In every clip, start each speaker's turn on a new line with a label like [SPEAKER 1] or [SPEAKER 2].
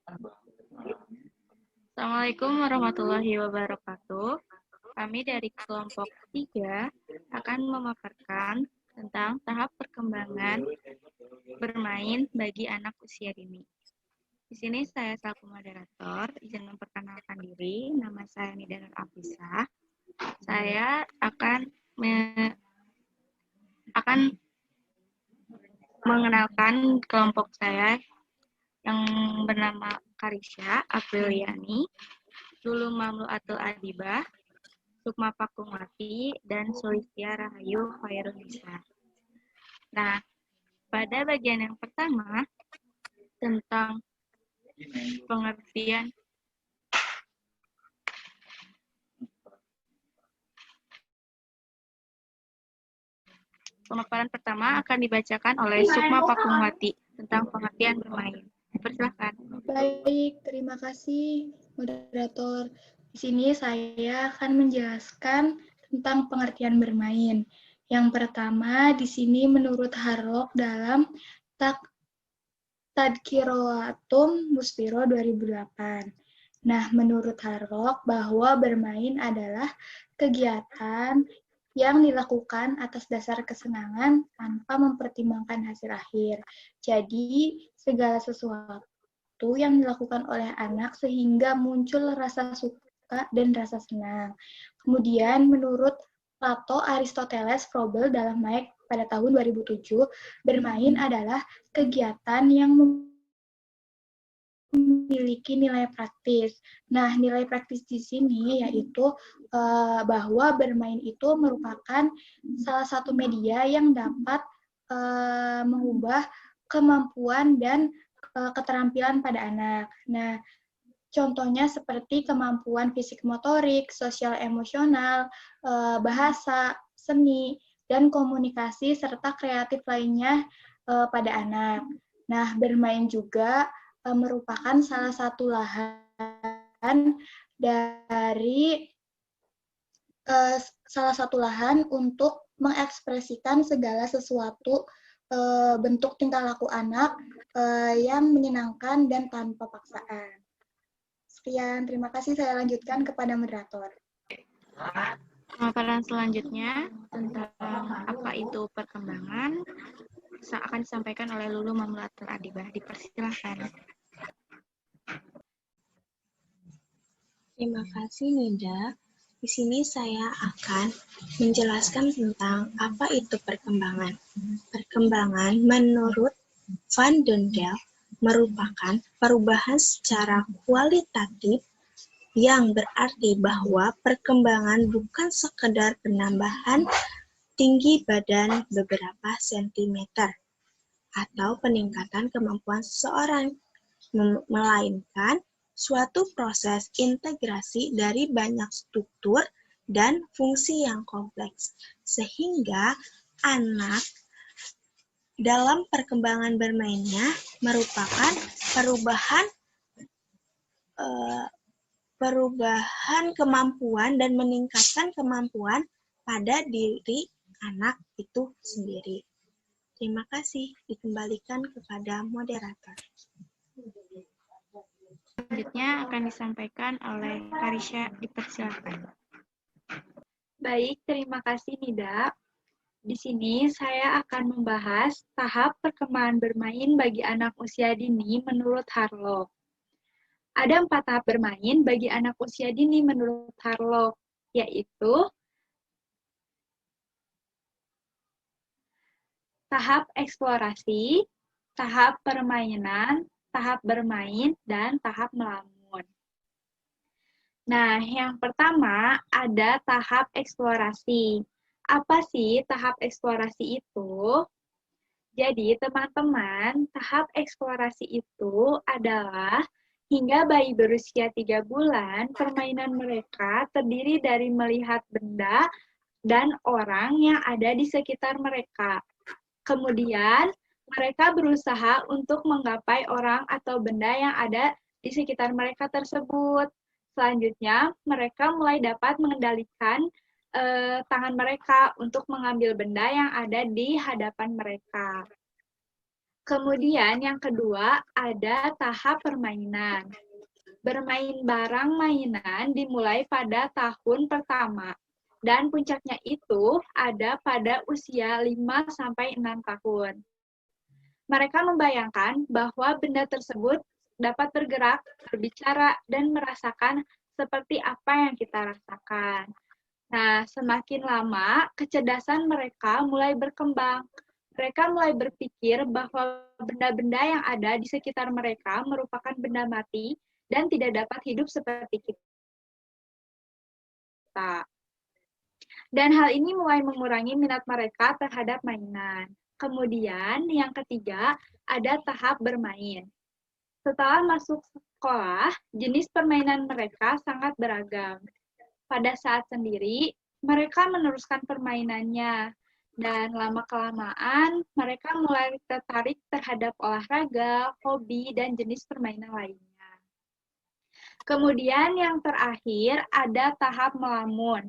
[SPEAKER 1] Assalamualaikum warahmatullahi wabarakatuh. Kami dari kelompok 3 akan memaparkan tentang tahap perkembangan bermain bagi anak usia dini. Di sini saya selaku moderator, izin memperkenalkan diri, nama saya Nida Nur Afisah. Saya akan mengenalkan kelompok saya yang bernama Karisya Apriliani, Lulu Mamluatul Adibah, Sukma Pakungwati, dan Sulistya Rahayu Khairunisa. Nah, pada bagian yang pertama, tentang pengertian pemaparan pertama akan dibacakan oleh Sukma Pakungwati tentang pengertian bermain. Persilahkan.
[SPEAKER 2] Baik, terima kasih moderator. Di sini saya akan menjelaskan tentang pengertian bermain. Yang pertama, di sini menurut Harlock dalam Tadkiratum Muspiro 2008. Nah, menurut Harlock bahwa bermain adalah kegiatan yang dilakukan atas dasar kesenangan tanpa mempertimbangkan hasil akhir. Jadi, segala sesuatu yang dilakukan oleh anak sehingga muncul rasa suka dan rasa senang. Kemudian, menurut Plato, Aristoteles, Froebel dalam Mike pada tahun 2007, bermain adalah kegiatan yang memiliki nilai praktis. Nah, nilai praktis di sini yaitu bahwa bermain itu merupakan salah satu media yang dapat mengubah kemampuan dan keterampilan pada anak. Nah, contohnya seperti kemampuan fisik motorik, sosial emosional, bahasa, seni, dan komunikasi serta kreatif lainnya pada anak. Nah, bermain juga merupakan salah satu lahan untuk mengekspresikan segala sesuatu bentuk tingkah laku anak yang menyenangkan dan tanpa paksaan. Sekian, terima kasih. Saya lanjutkan kepada moderator.
[SPEAKER 1] Pemaparan selanjutnya tentang apa itu perkembangan akan disampaikan oleh Lulu Mamluatul Adibah. Dipersilahkan.
[SPEAKER 3] Terima kasih, Nida. Di sini saya akan menjelaskan tentang apa itu perkembangan. Perkembangan menurut Van Dondel merupakan perubahan secara kualitatif yang berarti bahwa perkembangan bukan sekedar penambahan tinggi badan beberapa sentimeter atau peningkatan kemampuan seseorang, melainkan suatu proses integrasi dari banyak struktur dan fungsi yang kompleks, sehingga anak dalam perkembangan bermainnya merupakan perubahan kemampuan dan meningkatkan kemampuan pada diri anak itu sendiri. Terima kasih, dikembalikan kepada moderator.
[SPEAKER 1] Selanjutnya akan disampaikan oleh Karisya. Dipersilakan.
[SPEAKER 4] Baik, terima kasih Nida. Di sini saya akan membahas tahap perkembangan bermain bagi anak usia dini menurut Harlock. Ada 4 tahap bermain bagi anak usia dini menurut Harlock, yaitu tahap eksplorasi, tahap permainan, tahap bermain, dan tahap melamun. Nah, yang pertama ada tahap eksplorasi. Apa sih tahap eksplorasi itu? Jadi, teman-teman, tahap eksplorasi itu adalah hingga bayi berusia 3 bulan, permainan mereka terdiri dari melihat benda dan orang yang ada di sekitar mereka. Kemudian, mereka berusaha untuk menggapai orang atau benda yang ada di sekitar mereka tersebut. Selanjutnya, mereka mulai dapat mengendalikan tangan mereka untuk mengambil benda yang ada di hadapan mereka. Kemudian yang kedua ada tahap permainan. Bermain barang mainan dimulai pada tahun pertama dan puncaknya itu ada pada usia 5-6 tahun. Mereka membayangkan bahwa benda tersebut dapat bergerak, berbicara, dan merasakan seperti apa yang kita rasakan. Nah, semakin lama, kecerdasan mereka mulai berkembang. Mereka mulai berpikir bahwa benda-benda yang ada di sekitar mereka merupakan benda mati dan tidak dapat hidup seperti kita. Dan hal ini mulai mengurangi minat mereka terhadap mainan. Kemudian, yang ketiga, ada tahap bermain. Setelah masuk sekolah, jenis permainan mereka sangat beragam. Pada saat sendiri, mereka meneruskan permainannya. Dan lama-kelamaan, mereka mulai tertarik terhadap olahraga, hobi, dan jenis permainan lainnya. Kemudian yang terakhir ada tahap melamun,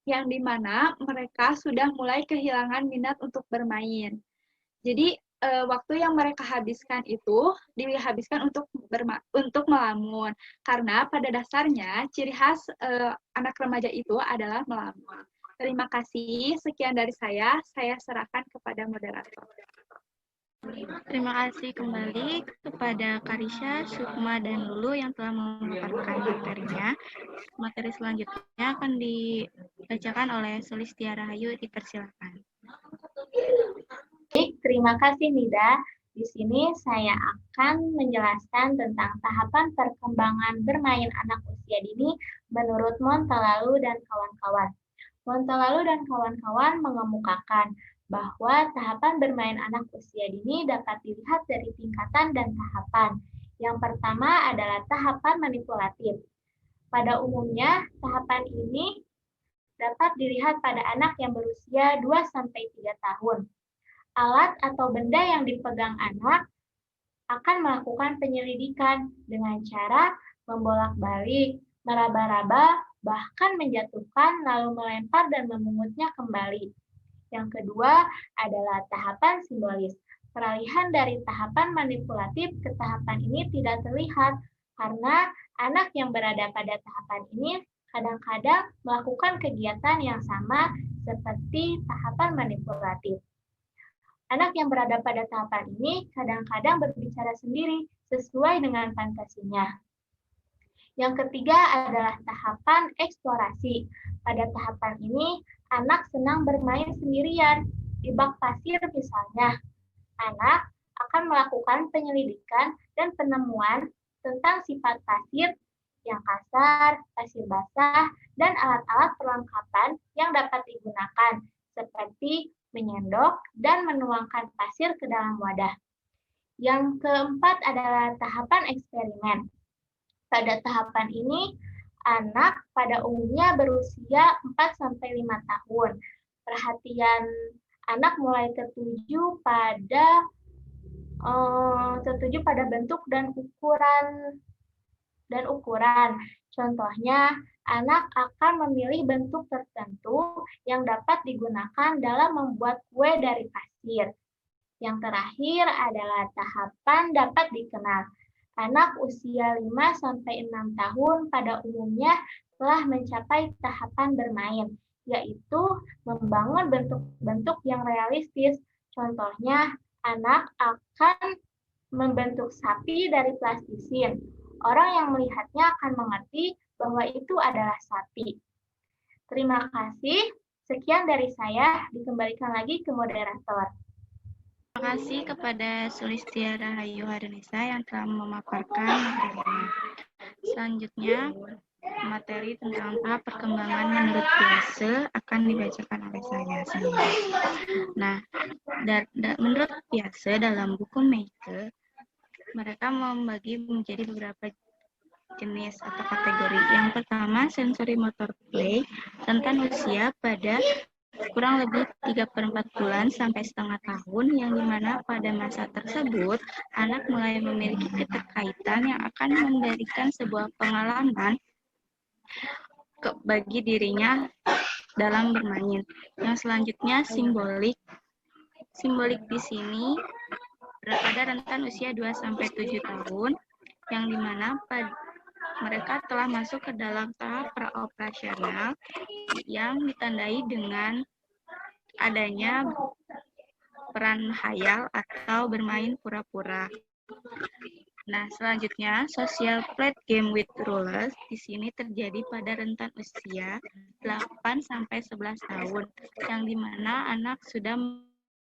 [SPEAKER 4] yang dimana mereka sudah mulai kehilangan minat untuk bermain. Jadi, waktu yang mereka habiskan itu dihabiskan untuk melamun. Karena pada dasarnya ciri khas anak remaja itu adalah melamun. Terima kasih. Sekian dari saya serahkan kepada moderator.
[SPEAKER 1] Terima kasih kembali kepada Karisha, Sukma, dan Lulu yang telah memaparkan materinya. Materi selanjutnya akan dibacakan oleh Sulistia Rahayu. Dipersilakan.
[SPEAKER 5] Baik, terima kasih Nida. Di sini saya akan menjelaskan tentang tahapan perkembangan bermain anak usia dini menurut Montalalu dan kawan-kawan. Montalalu dan kawan-kawan mengemukakan bahwa tahapan bermain anak usia dini dapat dilihat dari tingkatan dan tahapan. Yang pertama adalah tahapan manipulatif. Pada umumnya, tahapan ini dapat dilihat pada anak yang berusia 2-3 tahun. Alat atau benda yang dipegang anak akan melakukan penyelidikan dengan cara membolak-balik, meraba-raba, bahkan menjatuhkan lalu melempar dan memungutnya kembali. Yang kedua adalah tahapan simbolis. Peralihan dari tahapan manipulatif ke tahapan ini tidak terlihat karena anak yang berada pada tahapan ini kadang-kadang melakukan kegiatan yang sama seperti tahapan manipulatif. Anak yang berada pada tahapan ini kadang-kadang berbicara sendiri sesuai dengan fantasinya. Yang ketiga adalah tahapan eksplorasi. Pada tahapan ini, anak senang bermain sendirian. Di bak pasir misalnya, anak akan melakukan penyelidikan dan penemuan tentang sifat pasir yang kasar, pasir basah, dan alat-alat perlengkapan yang dapat digunakan, seperti menyendok dan menuangkan pasir ke dalam wadah. Yang keempat adalah tahapan eksperimen. Pada tahapan ini, anak pada umumnya berusia 4-5 tahun. Perhatian anak mulai tertuju pada bentuk dan ukuran. Contohnya, anak akan memilih bentuk tertentu yang dapat digunakan dalam membuat kue dari pasir. Yang terakhir adalah tahapan dapat dikenal. Anak usia 5-6 tahun pada umumnya telah mencapai tahapan bermain, yaitu membangun bentuk-bentuk yang realistis. Contohnya, anak akan membentuk sapi dari plastisin. Orang yang melihatnya akan mengerti bahwa itu adalah sapi. Terima kasih. Sekian dari saya, dikembalikan lagi ke moderator.
[SPEAKER 1] Terima kasih kepada Sulistia Rahayu Harinisa yang telah memaparkan materinya. Selanjutnya, materi tentang tahap perkembangan menurut Piaget akan dibacakan oleh saya sendiri. Nah, menurut Piaget dalam buku Meike, mereka membagi menjadi beberapa jenis atau kategori. Yang pertama, sensory motor play, rentan usia pada kurang lebih 3/4 bulan sampai setengah tahun, yang dimana pada masa tersebut anak mulai memiliki keterkaitan yang akan memberikan sebuah pengalaman bagi dirinya dalam bermain. Yang selanjutnya simbolik. Simbolik di sini pada rentan usia 2-7 tahun, yang dimana mereka telah masuk ke dalam tahap praoperasional yang ditandai dengan adanya peran hayal atau bermain pura-pura. Nah, selanjutnya, social play game with rulers di sini terjadi pada rentan usia 8-11 tahun, yang dimana anak sudah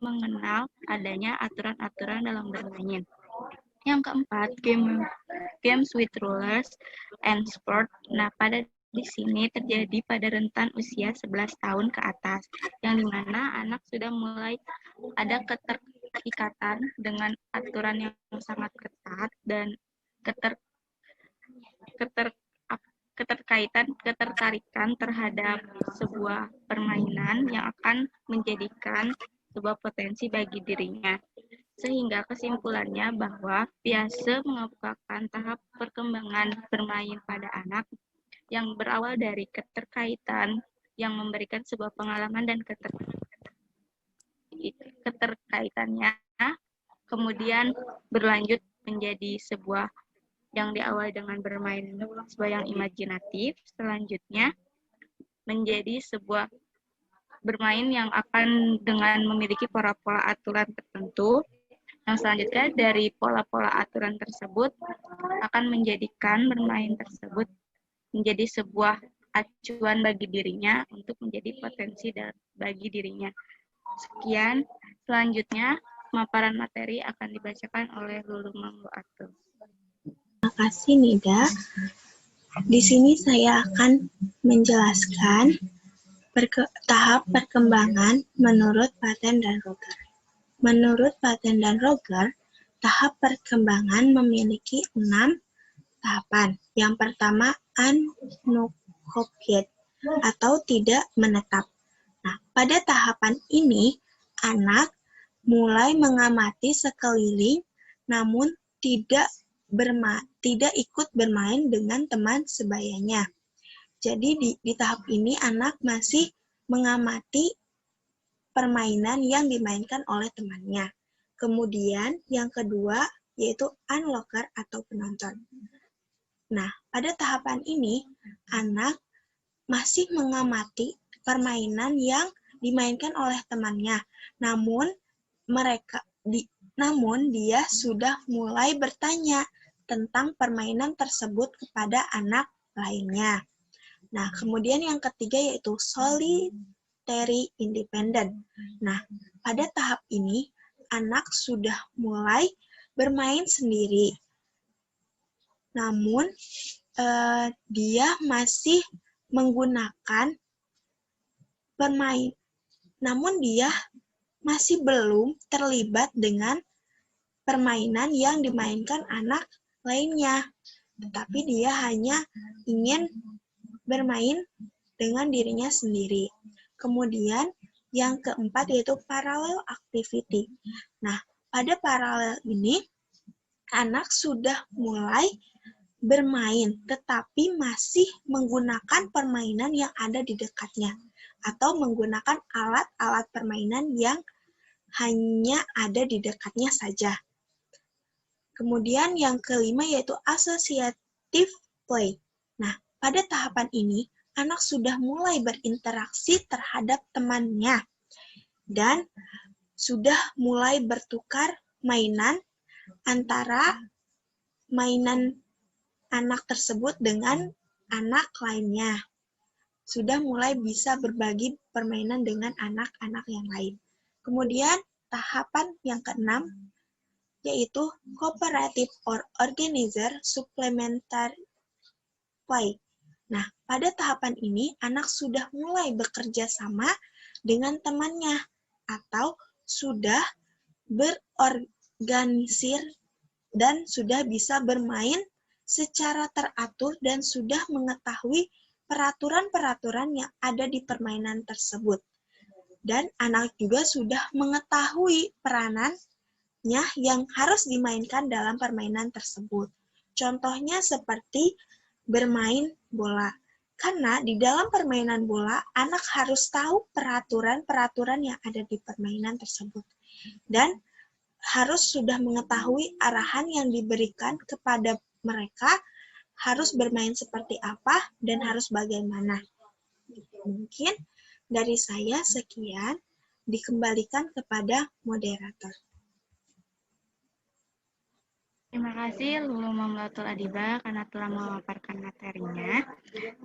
[SPEAKER 1] mengenal adanya aturan-aturan dalam bermain. Yang keempat, games with rulers and sport. Nah, pada di sini terjadi pada rentan usia 11 tahun ke atas, yang dimana anak sudah mulai ada keterikatan dengan aturan yang sangat ketat dan ketertarikan terhadap sebuah permainan yang akan menjadikan sebuah potensi bagi dirinya. Sehingga kesimpulannya bahwa biasa mengemukakan tahap perkembangan bermain pada anak yang berawal dari keterkaitan yang memberikan sebuah pengalaman dan keterkaitannya kemudian berlanjut menjadi sebuah yang diawali dengan bermain sebuah yang imajinatif, selanjutnya menjadi sebuah bermain yang akan dengan memiliki pola-pola aturan tertentu. Yang selanjutnya dari pola-pola aturan tersebut akan menjadikan bermain tersebut menjadi sebuah acuan bagi dirinya untuk menjadi potensi bagi dirinya. Sekian, selanjutnya pemaparan materi akan dibacakan oleh Lulu Mangloatul.
[SPEAKER 3] Terima kasih Nida. Di sini saya akan menjelaskan tahap perkembangan menurut Patten dan Roger. Menurut Patten dan Roger, tahap perkembangan memiliki 6 tahapan. Yang pertama, uncooped atau tidak menetap. Nah, pada tahapan ini, anak mulai mengamati sekeliling, namun tidak ikut bermain dengan teman sebayanya. Jadi di tahap ini, anak masih mengamati permainan yang dimainkan oleh temannya. Kemudian yang kedua yaitu onlooker atau penonton. Nah, pada tahapan ini anak masih mengamati permainan yang dimainkan oleh temannya. Namun dia sudah mulai bertanya tentang permainan tersebut kepada anak lainnya. Nah, kemudian yang ketiga yaitu solitary independent. Nah, pada tahap ini, anak sudah mulai bermain sendiri. Namun, dia masih menggunakan dia masih belum terlibat dengan permainan yang dimainkan anak lainnya. Tetapi dia hanya ingin bermain dengan dirinya sendiri. Kemudian yang keempat yaitu parallel activity. Nah, pada paralel ini anak sudah mulai bermain tetapi masih menggunakan permainan yang ada di dekatnya atau menggunakan alat-alat permainan yang hanya ada di dekatnya saja. Kemudian yang kelima yaitu associative play. Nah, pada tahapan ini, anak sudah mulai berinteraksi terhadap temannya dan sudah mulai bertukar mainan antara mainan anak tersebut dengan anak lainnya. Sudah mulai bisa berbagi permainan dengan anak-anak yang lain. Kemudian tahapan yang keenam yaitu cooperative or organizer supplementary play. Nah, pada tahapan ini, anak sudah mulai bekerja sama dengan temannya atau sudah berorganisir dan sudah bisa bermain secara teratur dan sudah mengetahui peraturan-peraturan yang ada di permainan tersebut. Dan anak juga sudah mengetahui peranannya yang harus dimainkan dalam permainan tersebut. Contohnya seperti bermain bola. Karena di dalam permainan bola, anak harus tahu peraturan-peraturan yang ada di permainan tersebut. Dan harus sudah mengetahui arahan yang diberikan kepada mereka, harus bermain seperti apa, dan harus bagaimana. Mungkin dari saya sekian, dikembalikan kepada moderator.
[SPEAKER 1] Terima kasih Lulu Mamlatul Adiba karena telah memaparkan materinya.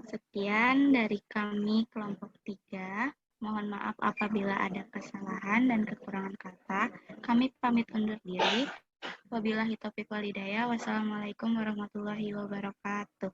[SPEAKER 1] Sekian dari kami kelompok 3. Mohon maaf apabila ada kesalahan dan kekurangan kata. Kami pamit undur diri. Wabillahi taufiq wal hidayah. Wassalamualaikum warahmatullahi wabarakatuh.